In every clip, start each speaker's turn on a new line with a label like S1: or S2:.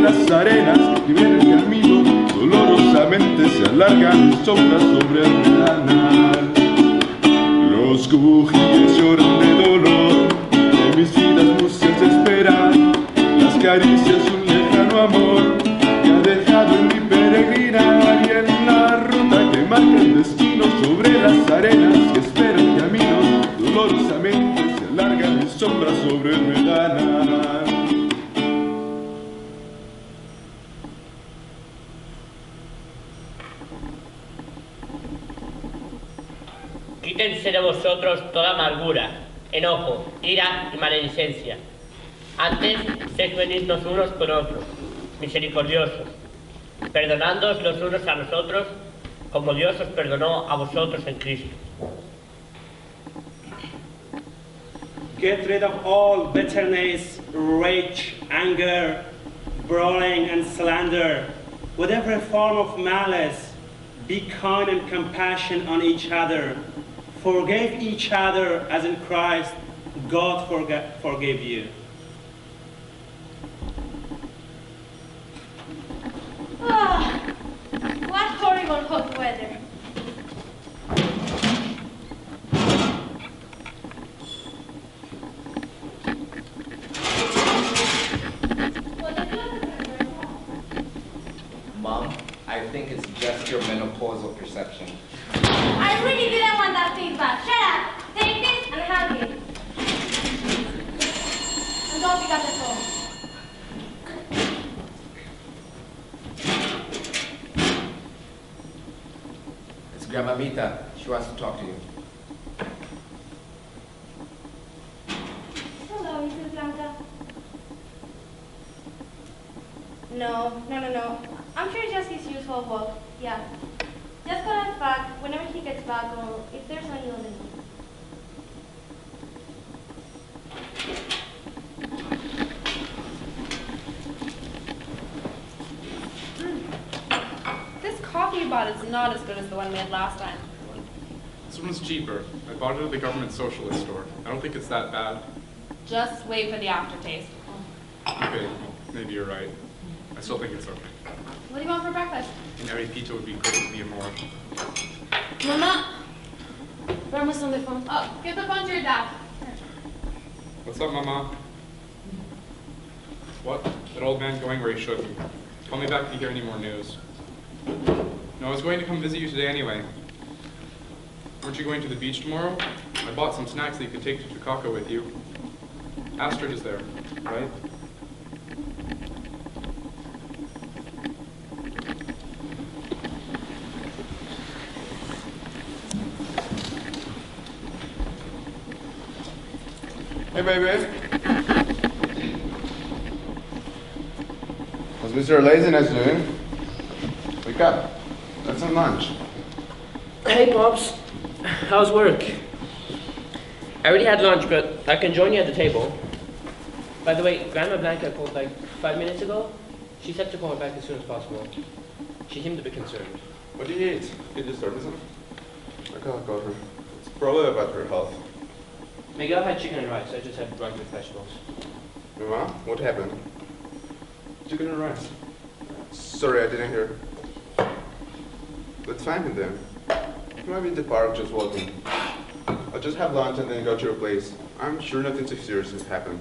S1: las arenas y ven el camino, dolorosamente se alargan mis sombras sobre el ventanal. Los cojines lloran de dolor, de mis vidas mucias esperan las caricias de un lejano amor que ha dejado en mi peregrinar, y en la ruta que marca el destino sobre las arenas que esperan caminos, dolorosamente se alargan mis sombras sobre el ventanal.
S2: Quítense de vosotros toda amargura, enojo, ira y maledicencia. Antes, sed benignos unos con otros, misericordiosos, perdonándoos los unos a los otros, como Dios os perdonó a vosotros en Cristo.
S3: Get rid of all bitterness, rage, anger, brawling, and slander, with every form of malice. Be kind and compassionate on each other. Forgive each other as in Christ God forgave you.
S4: Oh, what horrible hot weather.
S5: Mom, I think it's just your menopausal perception.
S4: I really didn't want that feedback. Shut up. Take this and hug it. And don't pick up the phone.
S5: It's Grandma Mita. She wants to talk to you.
S4: Hello, Mrs. Blanca. No. I'm sure it's just his usual walk. Yeah. Just call us back whenever he gets back or if there's any other need.
S6: This coffee you bought is not as good as the one we had last time.
S7: This one's cheaper. I bought it at the government socialist store. I don't think it's that bad.
S6: Just wait for the aftertaste.
S7: Okay, maybe you're right. I still think it's okay.
S6: What do you want for breakfast?
S7: An arepito would be great to be more.
S6: Mama! Vamos on the phone. Oh, give the phone to your dad.
S7: What's up, Mama? What? That old man going where he shouldn't. Call me back if you hear any more news. No, I was going to come visit you today anyway. Aren't you going to the beach tomorrow? I bought some snacks that you could take to Tukaka with you. Astrid is there, right?
S1: Hey, baby. How's Mr. Laziness doing? Wake up. Let's have lunch.
S2: Hey, Pops. How's work? I already had lunch, but I can join you at the table. By the way, Grandma Blanca called like 5 minutes ago. She said to call her back as soon as possible. She seemed a bit concerned.
S1: What do you eat? Did you start with something? I can't got her. It's probably about her health.
S2: Miguel had chicken and rice. I just had rice with vegetables.
S1: Mama, what happened? Chicken and rice. Sorry, I didn't hear. Let's find him then. He might be in the park just walking. I'll just have lunch and then go to your place. I'm sure nothing too serious has happened.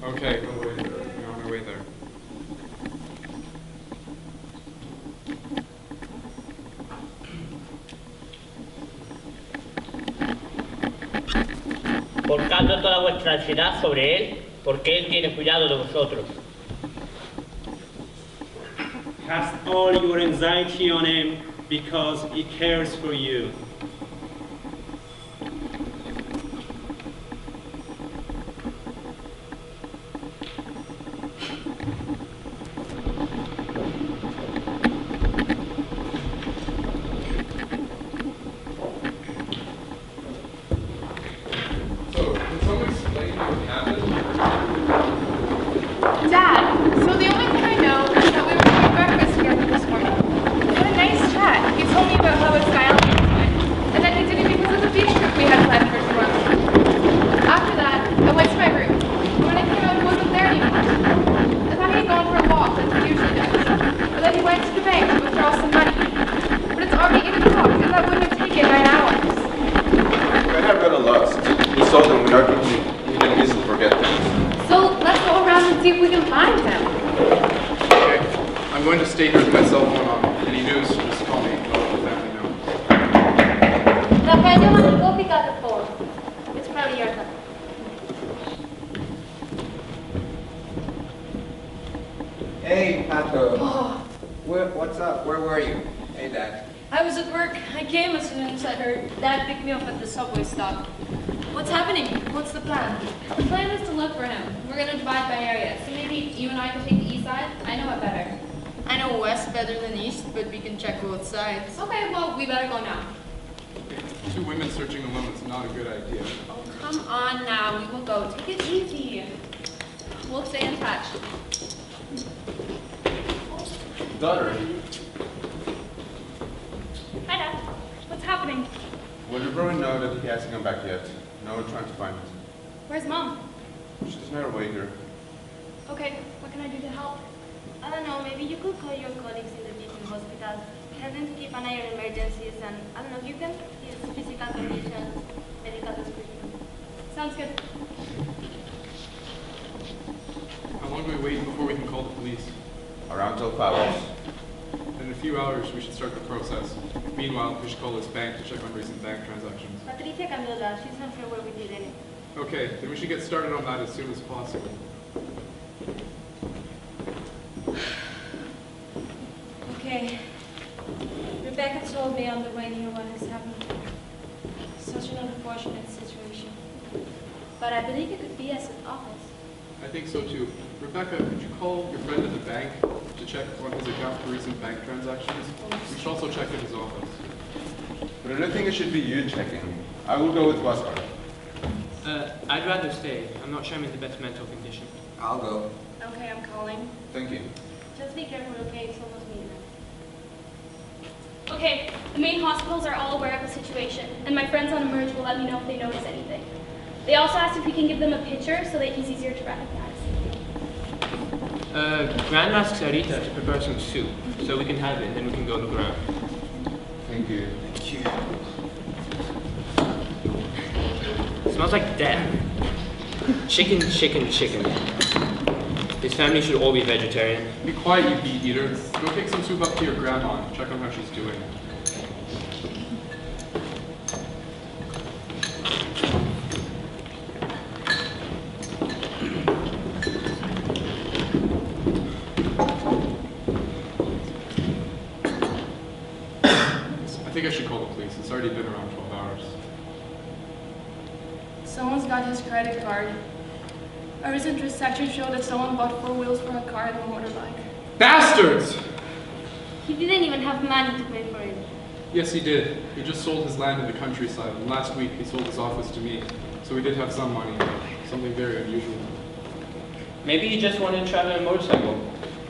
S7: Okay, we're on our way there.
S2: Volcando toda vuestra ansiedad sobre él, porque él tiene cuidado de vosotros.
S3: Cast all your anxiety on him because he cares for you.
S7: stay here with my cell phone on. Any news, just call me. I'll let the family know.
S4: Rafael, Giovanni, go pick up the phone. It's probably your turn.
S5: Hey, Pato. What's up? Where were you? Hey, Dad.
S6: I was at work. I came as soon as I heard Dad picked me up at the subway stop. What's happening? What's the plan?
S8: The plan is to look for him. We're going to divide by area. So maybe you and I can take the east side? I know it better.
S6: I know west better than east, but we can check both sides.
S8: Okay, well, we better go now.
S7: Two women searching alone is not a good idea.
S8: Oh, come on now. We will go. Take it easy. We'll stay in touch.
S1: Daughter,
S4: Hi, Dad. What's happening?
S1: well, your brother know that he hasn't come back yet. Now we're trying to find him.
S4: Where's Mom?
S1: She's not away here.
S4: Okay, what can I do to help? I don't know, maybe you could call your colleagues in the teaching hospital. Tell them to keep an eye on emergencies and, I don't know, give them his physical conditions, medical description.
S8: Sounds good.
S7: How long do we wait before we can call the police?
S1: Around 12 hours.
S7: In a few hours, we should start the process. Meanwhile, we should call this bank to check on recent bank transactions.
S4: Patricia cambió that. She's not sure where we did any.
S7: Okay, then we should get started on that as soon as possible.
S9: Okay. Rebecca told me on the way here what has happened. Such an unfortunate situation. But I believe it could be as an office.
S7: I think so too. Rebecca, could you call your friend at the bank to check on his account for recent bank transactions? We should also check at his office.
S1: But I don't think it should be you checking. I will go with Oscar.
S10: I'd rather stay. I'm not sure I'm in the best mental condition.
S5: I'll go.
S9: Okay, I'm calling.
S1: Thank you.
S4: Just be careful, okay? It's almost midnight.
S11: Okay, the main hospitals are all aware of the situation, and my friends on Emerge will let me know if they notice anything. They also asked if we can give them a picture so that he's easier to recognize.
S10: Grand asked Sarita to prepare some soup, so we can have it and then we can go look around.
S1: Thank you.
S10: Thank you. Smells like death. Chicken, chicken, chicken. His family should all be vegetarian.
S7: Be quiet, you bee eater. Go take some soup up to your grandma and check on how she's doing. I think I should call the police. It's already been around 12 hours.
S6: Someone's got his credit card. A recent transaction showed that someone bought 4 wheels for a car and a motorbike.
S7: Bastards!
S4: He didn't even have money to pay for it.
S7: Yes, he did. He just sold his land in the countryside, and last week he sold his office to me. So he did have some money, something very unusual.
S10: Maybe he just wanted to travel on a motorcycle.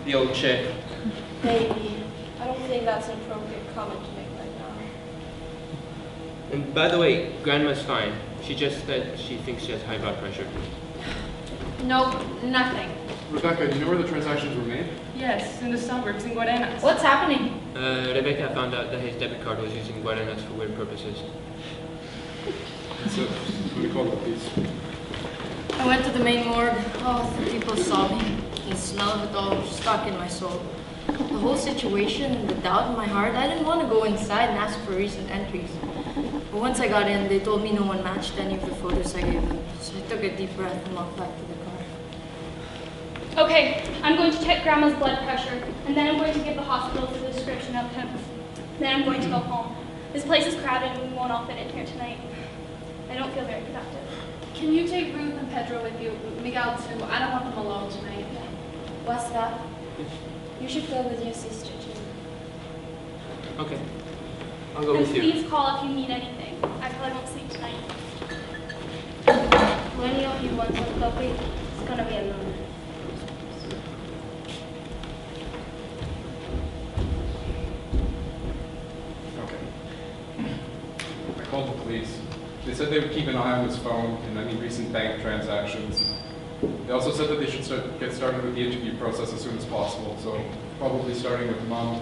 S10: The old chick.
S9: Maybe. I don't think that's an appropriate comment to make right now.
S10: And by the way, Grandma's fine. She just said she thinks she has high blood pressure.
S8: Nope, nothing.
S7: Rebecca, do you know where the transactions were made?
S6: Yes, in the suburbs in Guarenas.
S8: What's happening?
S10: Rebecca found out that his debit card was using Guaranas for weird purposes.
S7: So, I'm going to call the police.
S6: I went to the main morgue. Oh, the people saw me. The smell of it all stuck in my soul. The whole situation and the doubt in my heart, I didn't want to go inside and ask for recent entries. But once I got in, they told me no one matched any of the photos I gave them. So I took a deep breath and walked back to the car.
S11: Okay, I'm going to check Grandma's blood pressure, and then I'm going to give the hospitals a description of him. Then I'm going to go home. This place is crowded and we won't all fit in here tonight. I don't feel very productive.
S8: Can you take Ruth and Pedro with you? Miguel too. I don't want them alone tonight.
S9: What's that? You should go with your sister too.
S10: Okay. I'll go
S11: And
S10: with you.
S11: please call if you need anything. I probably won't sleep tonight.
S4: Do any of you want some coffee? It's gonna be alone.
S7: Okay. I called the police. They said they would keep an eye on his phone and any recent bank transactions. They also said that they should get started with the interview process as soon as possible, so probably starting with Mom.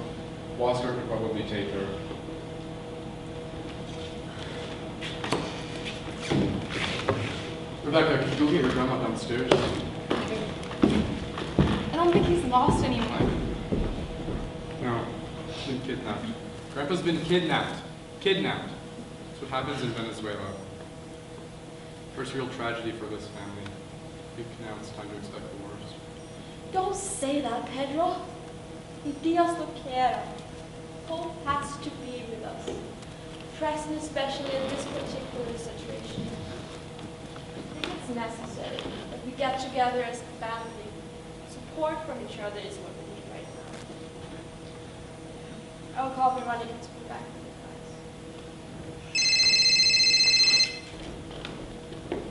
S7: Wasker could probably take her. Rebecca, could you go get your grandma downstairs?
S8: I don't think he's lost anymore.
S7: been kidnapped. Grandpa's been kidnapped. Kidnapped. That's what happens in Venezuela. First real tragedy for this family. I think now it's time to expect the worst.
S9: Don't say that, Pedro. Y Dios lo quiera. Hope has to be with us. Present especially in this particular situation. I think it's necessary that we get together as a family. Support from each other is what we need right now. I will call Veronica to be back with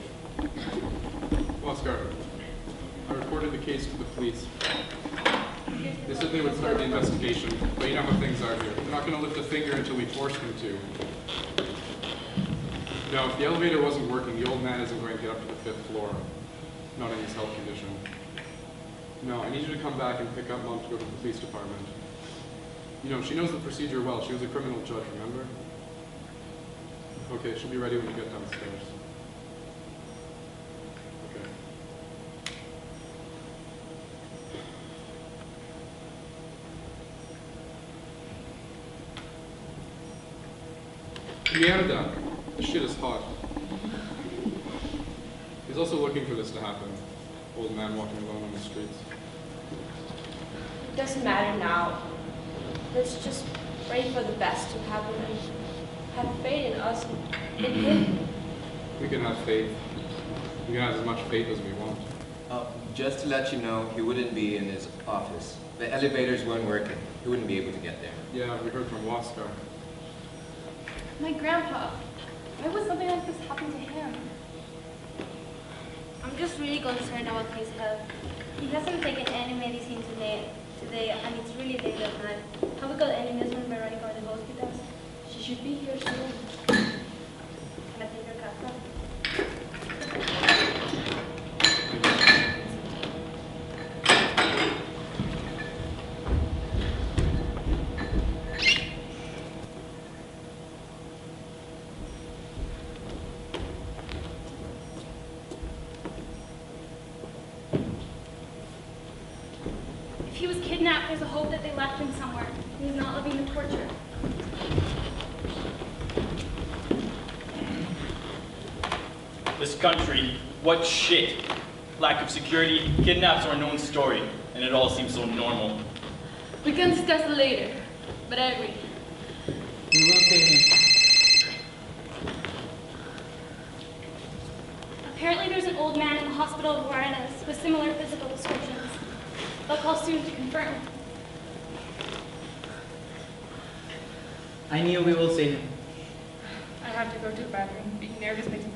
S9: advice.
S7: Oscar, I reported the case to the police. They said they would start the investigation, but you know how things are here. They're not going to lift a finger until we force them to. No, if the elevator wasn't working, the old man isn't going to get up to the 5th floor. Not in his health condition. No, I need you to come back and pick up Mom to go to the police department. You know, she knows the procedure well. She was a criminal judge, remember? Okay, she'll be ready when you get downstairs. Mierda. This shit is hot. He's also looking for this to happen. Old man walking alone on the streets.
S9: It doesn't matter now. Let's just pray for the best to happen and have faith in us and in him.
S7: We can have faith. We can have as much faith as we want.
S5: Just to let you know, he wouldn't be in his office. The elevators weren't working. He wouldn't be able to get there.
S7: Yeah, we heard from Waskar.
S11: My grandpa. Why would something like this happen to him?
S4: I'm just really concerned about his health. He hasn't taken any medicine today, and it's really late at night. Have we got any news from Veronica at the hospital?
S9: She should be here soon.
S4: Can I take your card?
S11: If he was kidnapped, there's a hope that they left him somewhere. He's not living the torture.
S12: This country, what shit. Lack of security, kidnaps are a known story, and it all seems so normal.
S8: We can discuss it later, but I agree.
S10: We will take him.
S11: Apparently there's an old man in the hospital of Guaranas with similar physical descriptions. They'll call soon to confirm.
S10: I knew we will save him.
S8: I have to go to the bathroom. Being nervous makes me...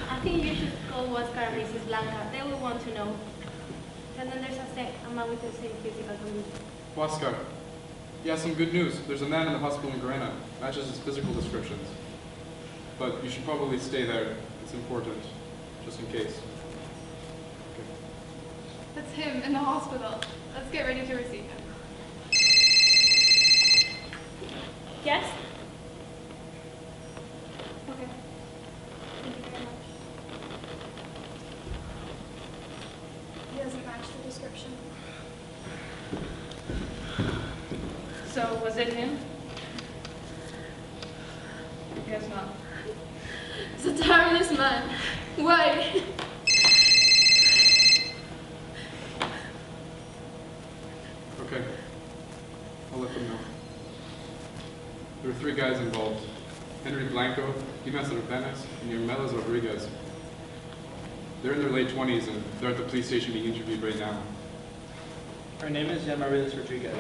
S4: I think you should call Oscar and Mrs. Blanca. They will want to know. And then there's a man with the same physical condition.
S7: Waskar. Yeah, some good news. There's a man in the hospital in Guarana. Matches his physical descriptions. But you should probably stay there. It's important, just in case.
S8: That's him in the hospital. Let's get ready to receive him.
S11: Yes? Okay. Thank you very much. He doesn't match the description.
S8: So, was it him? Guess not.
S6: It's a tireless man. Why?
S7: Okay. I'll let them know. There were 3 guys involved. Henry Blanco, Dimas Urbanas, and Yermelas Rodriguez. They're in their late 20s and they're at the police station being interviewed right now.
S10: Her name is Yermelas Rodriguez.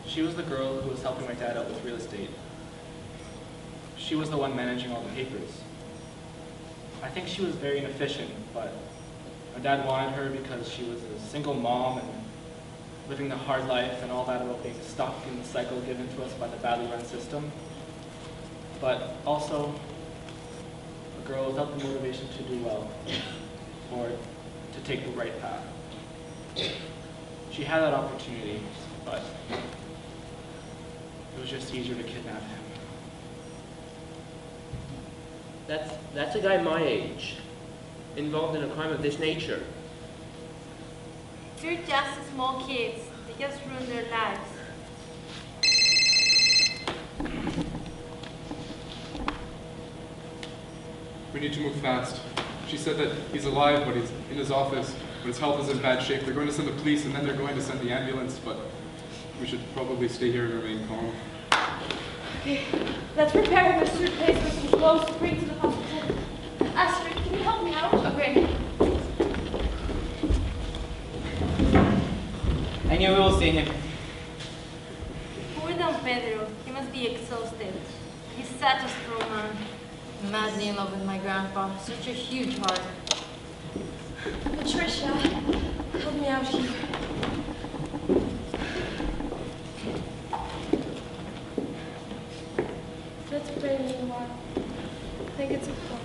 S10: She was the girl who was helping my dad out with real estate. She was the one managing all the papers. I think she was very inefficient, but my dad wanted her because she was a single mom and living the hard life and all that about being stuck in the cycle given to us by the badly run system. But also, a girl without the motivation to do well, or to take the right path. She had that opportunity, but it was just easier to kidnap him. That's a guy my age, involved in a crime of this nature.
S4: You're just small kids. just ruined their lives.
S7: We need to move fast. She said that he's alive, but he's in his office, but his health is in bad shape. They're going to send the police, and then they're going to send the ambulance, but we should probably stay here and remain calm.
S9: Okay, let's prepare a suitcase with some clothes to bring to the hospital. Astrid, can you help me out?
S6: Okay.
S10: I knew we will see him.
S4: Poor Don Pedro. He must be exhausted. He's such a strong man.
S6: Madly in love with my grandpa. Such a huge heart.
S9: Patricia, help me out here. Let's play a little while. I think it's a fun.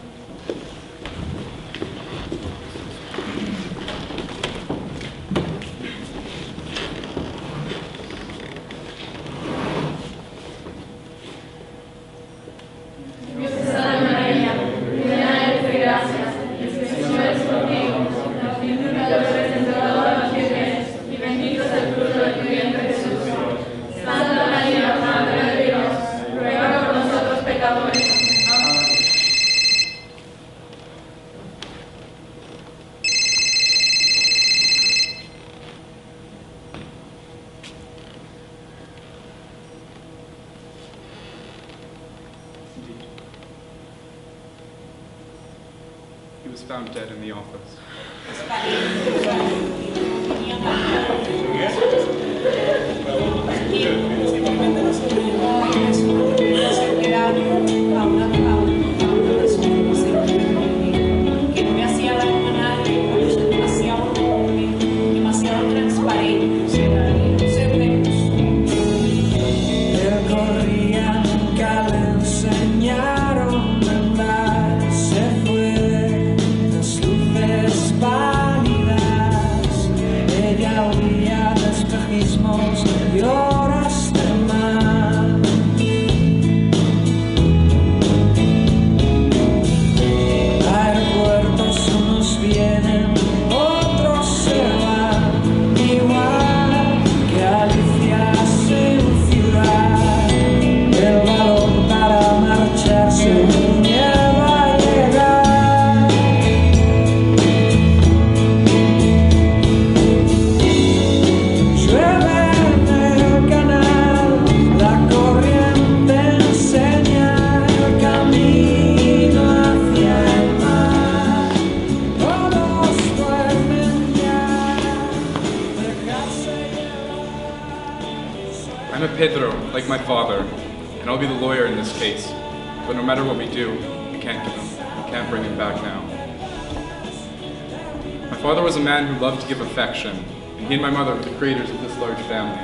S7: He was found dead in the office. I'm a Pedro, like my father, and I'll be the lawyer in this case. But no matter what we do, we can't bring him back now. My father was a man who loved to give affection, and he and my mother were the creators of this large family.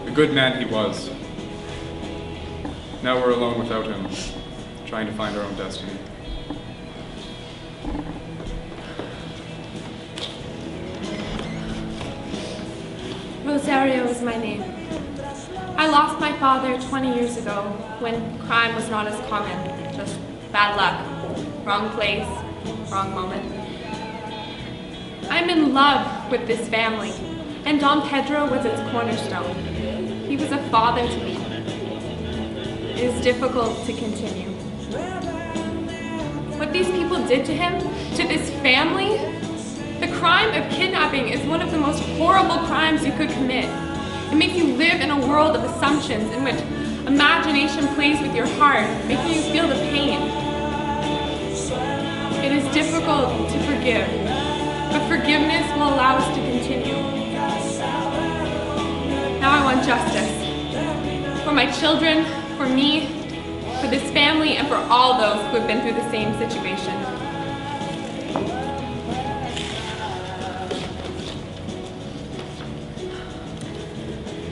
S7: A good man he was. Now we're alone without him, trying to find our own destiny.
S13: Rosario is my name. I lost my father 20 years ago when crime was not as common, just bad luck, wrong place, wrong moment. I'm in love with this family, and Don Pedro was its cornerstone. He was a father to me. It is difficult to continue. What these people did to him, to this family, the crime of kidnapping is one of the most horrible crimes you could commit. It makes you live in a world of assumptions in which imagination plays with your heart, making you feel the pain. It is difficult to forgive, but forgiveness will allow us to continue. Now I want justice. For my children, for me, for this family, and for all those who have been through the same situation.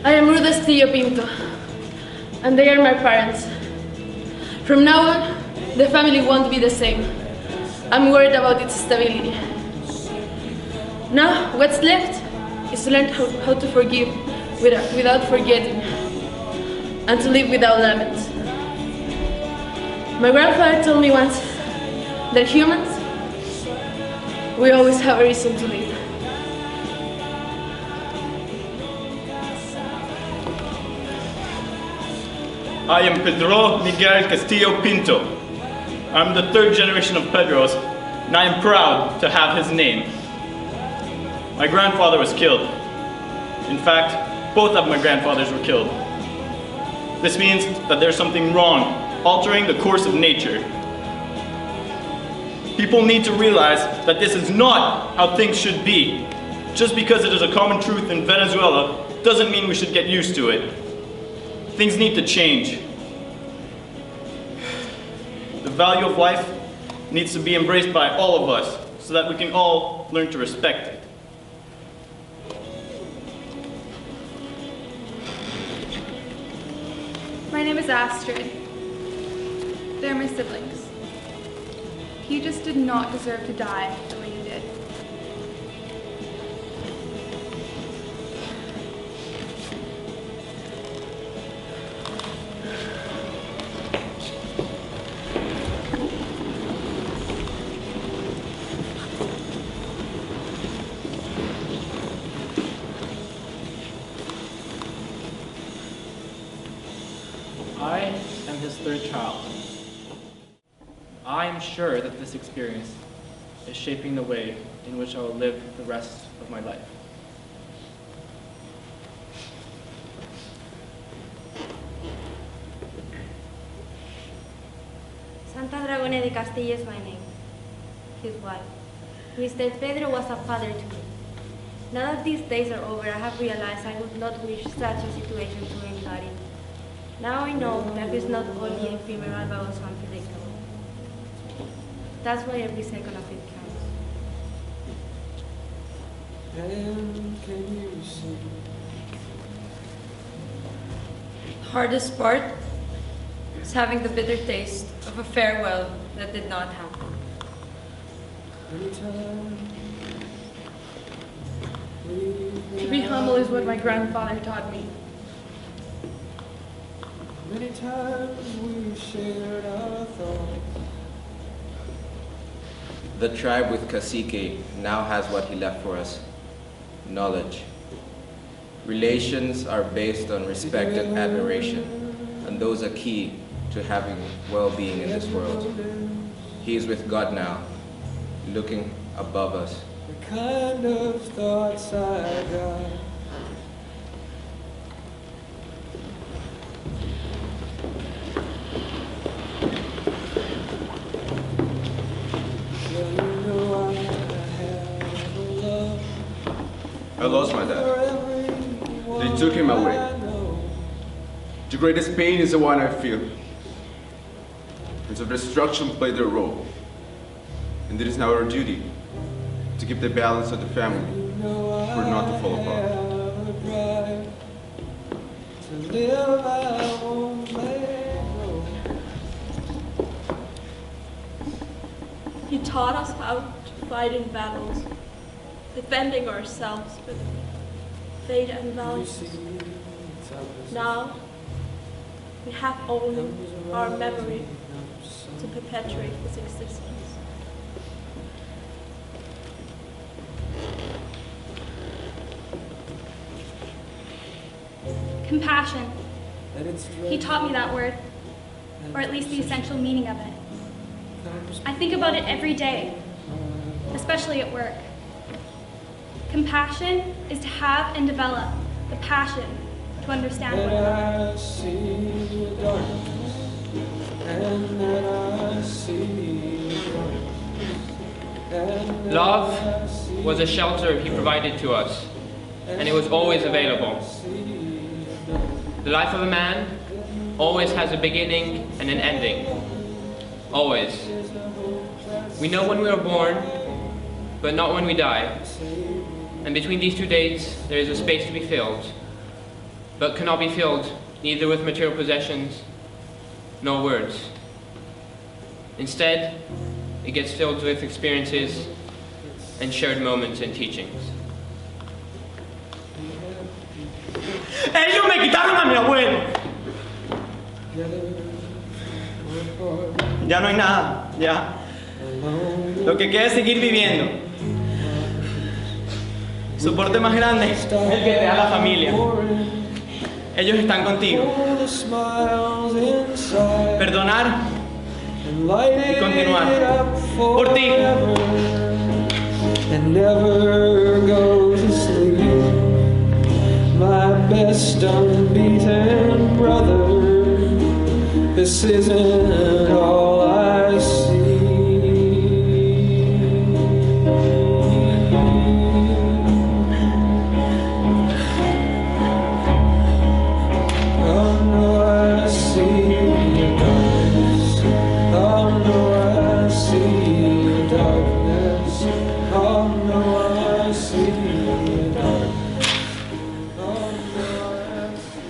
S14: I am Ruda Castillo Pinto, and they are my parents. From now on, the family won't be the same. I'm worried about its stability. Now, what's left is to learn how to forgive without forgetting, and to live without limits. My grandfather told me once that humans, we always have a reason to live.
S12: I am Pedro Miguel Castillo Pinto. I'm the third generation of Pedros, and I am proud to have his name. My grandfather was killed. In fact, both of my grandfathers were killed. This means that there's something wrong, altering the course of nature. People need to realize that this is not how things should be. Just because it is a common truth in Venezuela doesn't mean we should get used to it. Things need to change. The value of life needs to be embraced by all of us so that we can all learn to respect it.
S13: My name is Astrid. They're my siblings. You just did not deserve to die the way you did.
S10: I am his third child. I am sure that this experience is shaping the way in which I will live the rest of my life.
S4: Santa Dragone de Castilla is my name, his wife. Mr. Pedro was a father to me. Now that these days are over, I have realized I would not wish such a situation to anybody. Now I know life is not only ephemeral but also unpredictable. That's why every second of it counts.
S6: The hardest part is having the bitter taste of a farewell that did not happen.
S14: To be humble is what my grandfather taught me.
S15: Many times we shared our thoughts.
S5: The tribe with Cacique now has what he left for us, knowledge. Relations are based on respect and admiration, and those are key to having well-being in this world. He is with God now, looking above us.
S15: The kind of thoughts I got.
S1: I lost my dad. They took him away. The greatest pain is the one I feel. And so destruction played their role. And it is now our duty to keep the balance of the family for not to fall apart.
S9: He taught us how to fight in battles, defending ourselves with faith and values. Now, we have only our memory to perpetuate his existence.
S11: Compassion. He taught me that word, or at least the essential meaning of it. I think about it every day, especially at work. Compassion is to have and develop the passion to understand one another.
S16: Love was a shelter he provided to us, and it was always available. The life of a man always has a beginning and an ending. Always. We know when we are born, but not when we die. And between these two dates, there is a space to be filled, but cannot be filled neither with material possessions nor words. Instead, it gets filled with experiences and shared moments and teachings.
S12: Ellos me quitaron a mi abuelo. Ya no hay nada, ya. Lo que queda es seguir viviendo. El soporte más grande es el que te da la familia. Ellos están contigo. Perdonar y continuar. Por ti.
S15: And never go to sleep. My best unbeaten brother, this isn't all I see. Oh no, I see your darkness. Oh no, I see your darkness. Oh no, I see your darkness. Oh no, I see.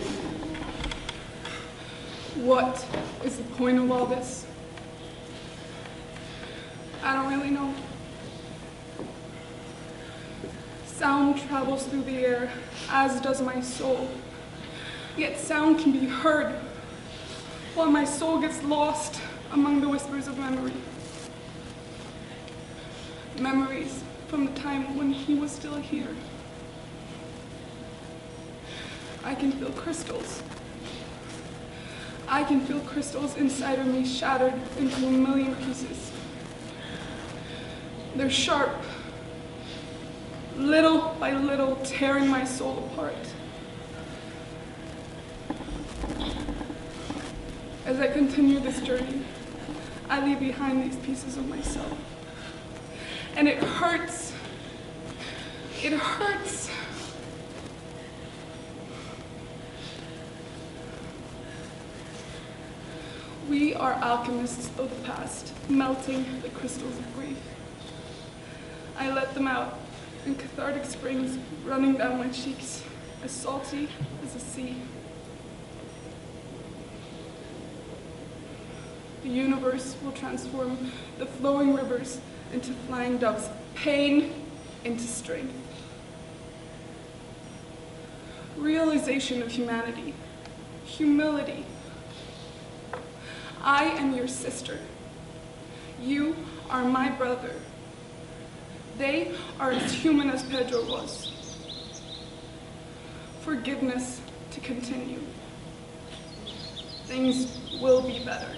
S17: What is the point of all this? I don't really know. Sound travels through the air, as does my soul. Yet sound can be heard, while my soul gets lost among the whispers of memory. Memories from the time when he was still here. I can feel crystals. I can feel crystals inside of me shattered into a million pieces. They're sharp, little by little tearing my soul apart. As I continue this journey, I leave behind these pieces of myself. And it hurts. It hurts. We are alchemists of the past, melting the crystals of grief. I let them out in cathartic springs running down my cheeks, as salty as the sea. The universe will transform the flowing rivers into flying doves, pain into strength. Realization of humanity, humility. I am your sister. You are my brother. They are as human as Pedro was. Forgiveness to continue. Things will be better.